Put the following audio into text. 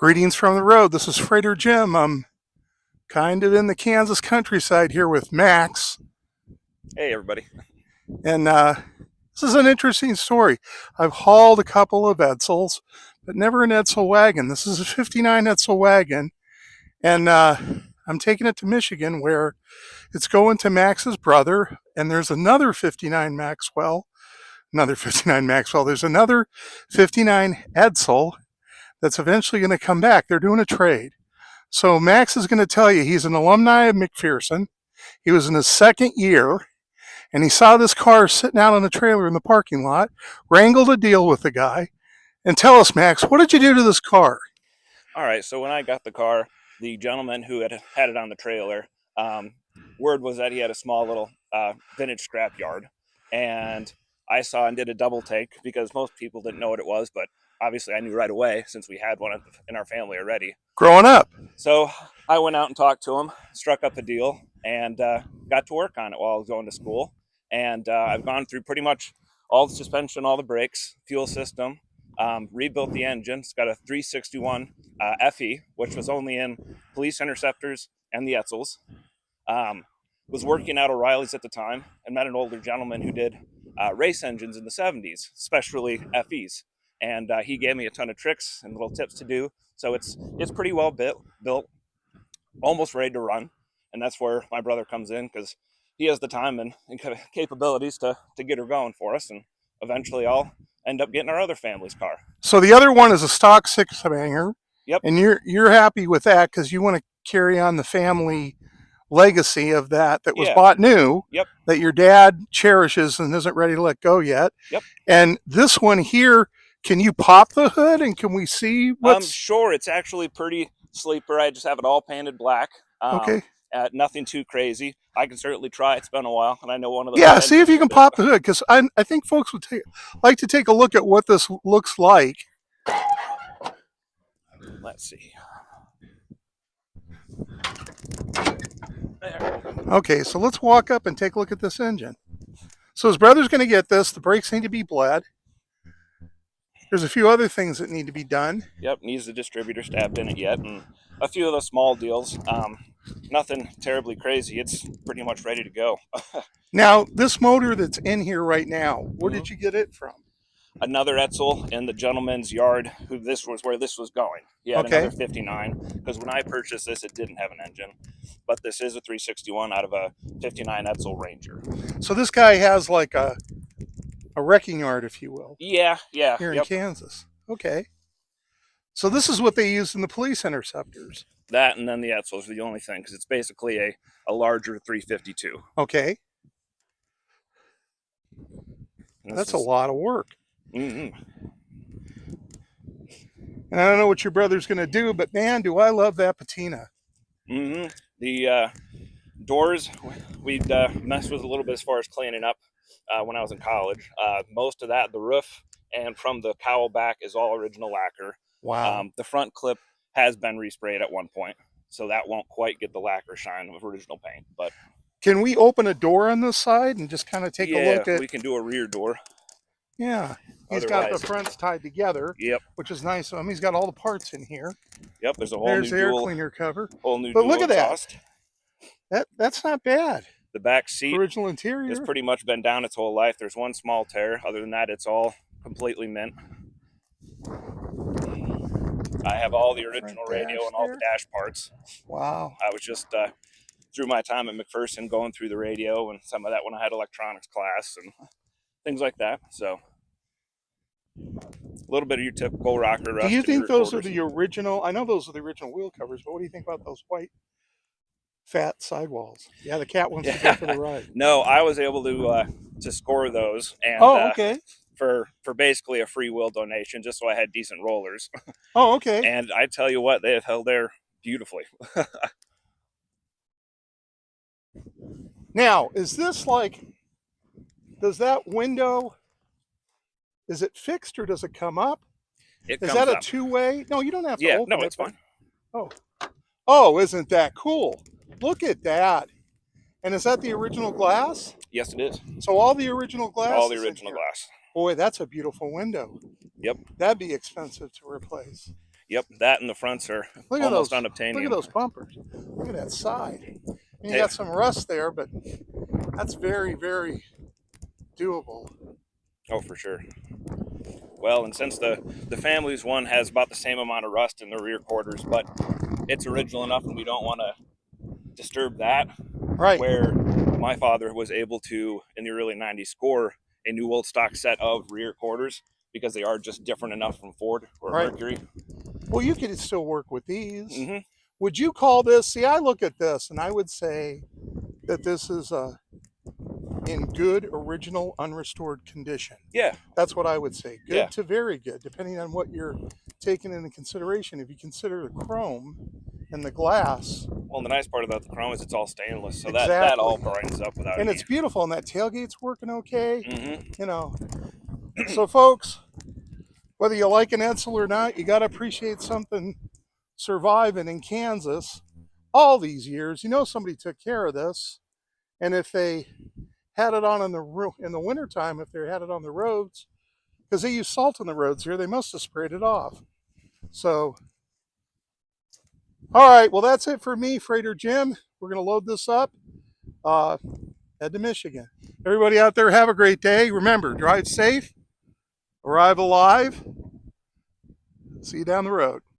Greetings from the road. This is Freighter Jim. I'm kind of in the Kansas countryside here with Max. Hey, everybody. And this is an interesting story. I've hauled a couple of Edsels, but never an Edsel wagon. This is a 59 Edsel wagon. And I'm taking it to Michigan where it's going to Max's brother. And there's another 59 Maxwell. There's another 59 Edsel that's eventually going to come back. They're doing a trade. So Max is going to tell you he's an alumni of McPherson. He was in his second year, and he saw this car sitting out on a trailer in the parking lot, wrangled a deal with the guy. And tell us, Max, what did you do to this car? All right, so when I got the car, the gentleman who had it on the trailer, word was that he had a small little vintage scrap yard. And I saw and did a double take because most people didn't know what it was, but obviously I knew right away since we had one in our family already. Growing up. So I went out and talked to him, struck up a deal, and got to work on it while I was going to school. And I've gone through pretty much all the suspension, all the brakes, fuel system, rebuilt the engine. It's got a 361 FE, which was only in police interceptors and the Edsels. Was working out O'Reilly's at the time and met an older gentleman who did race engines in the 70s, especially FEs. And he gave me a ton of tricks and little tips to do. So it's pretty well built, almost ready to run. And that's where my brother comes in because he has the time and capabilities to get her going for us. And eventually I'll end up getting our other family's car. So the other one is a stock six-hanger. Yep. And you're happy with that because you want to carry on the family legacy of that was bought new. Yep. That your dad cherishes and isn't ready to let go yet. Yep. And this one here, can you pop the hood and can we see what's... Sure, it's actually pretty sleeper. I just have it all painted black. Okay. Nothing too crazy. I can certainly try. It's been a while, and I know one of the... Yeah, see if you can pop the hood, because I think folks would like to take a look at what this looks like. Let's see. Okay, so let's walk up and take a look at this engine. So his brother's going to get this. The brakes need to be bled. There's a few other things that need to be done. Yep, needs the distributor stabbed in it yet, and a few of the small deals. Nothing terribly crazy. It's pretty much ready to go. Now, this motor that's in here right now, where did you get it from? Another Edsel in the gentleman's yard where this was going. He had another 59, because when I purchased this, it didn't have an engine. But this is a 361 out of a 59 Edsel Ranger. So this guy has like a wrecking yard, if you will. Yeah. Here in Kansas. Okay. So this is what they used in the police interceptors. That and then the Edsels are the only thing, because it's basically a larger 352. Okay. That's a lot of work. Mm-hmm. And I don't know what your brother's going to do, but man, do I love that patina. Mm-hmm. The doors, we'd messed with a little bit as far as cleaning up when I was in college. Most of that, the roof and from the cowl back is all original lacquer. Wow. The front clip has been resprayed at one point, so that won't quite get the lacquer shine of original paint. But can we open a door on this side and just kind of take a look at... Yeah, we can do a rear door. Yeah. He's got the fronts tied together. Yep. Which is nice. I mean, he's got all the parts in here. Yep, there's the air cleaner cover. Whole new but look at exhaust. That's not bad. The back seat original interior has pretty much been down its whole life. There's one small tear. Other than that, it's all completely mint. I have all the original radio and all the dash parts. Wow. I was just through my time at McPherson going through the radio and some of that when I had electronics class and things like that. So a little bit of your typical rocker rust. Do you think those are the original? I know those are the original wheel covers, but what do you think about those white fat sidewalls? Yeah, the cat wants to go for the ride. No, I was able to score those and okay. For basically a free will donation, just so I had decent rollers. Oh, okay. And I tell you what, they have held there beautifully. Now, is this like, does that window, is it fixed or does it come up? Is that a two-way? No, you don't have to open it. No, it's fine. Oh, isn't that cool? Look at that. And is that the original glass? Yes, it is. So all the original glass? All the original glass. Boy, that's a beautiful window. Yep. That'd be expensive to replace. Yep, that and the fronts are Look at almost those. Look at unobtainium. those bumpers. Look at that side. And you Ta- got some rust there, but that's very, very doable. oh, for sure. Well, and since the family's one has about the same amount of rust in the rear quarters, but it's original enough and we don't want to disturb that, Right. where my father was able to, in the early 90s, score a new old stock set of rear quarters because they are just different enough from Ford or Right. Mercury. Well, you could still work with these. Mm-hmm. Would you call this? See, I look at this and I would say that this is in good, original, unrestored condition. Yeah. That's what I would say. Good Yeah. to very good, depending on what you're taking into consideration. If you consider the chrome and the glass. Well, and the nice part about the chrome is it's all stainless, so Exactly. that all brightens up without and any. it's beautiful, and that tailgate's working okay. Mm-hmm. You know. So, folks, whether you like an Edsel or not, you got to appreciate something surviving in Kansas all these years. You know somebody took care of this, and if they had it on in the wintertime, if they had it on the roads, because they use salt on the roads here, they must have sprayed it off. So, all right, well, that's it for me, Freighter Jim. We're going to load this up, head to Michigan. Everybody out there, have a great day. Remember, drive safe, arrive alive. See you down the road.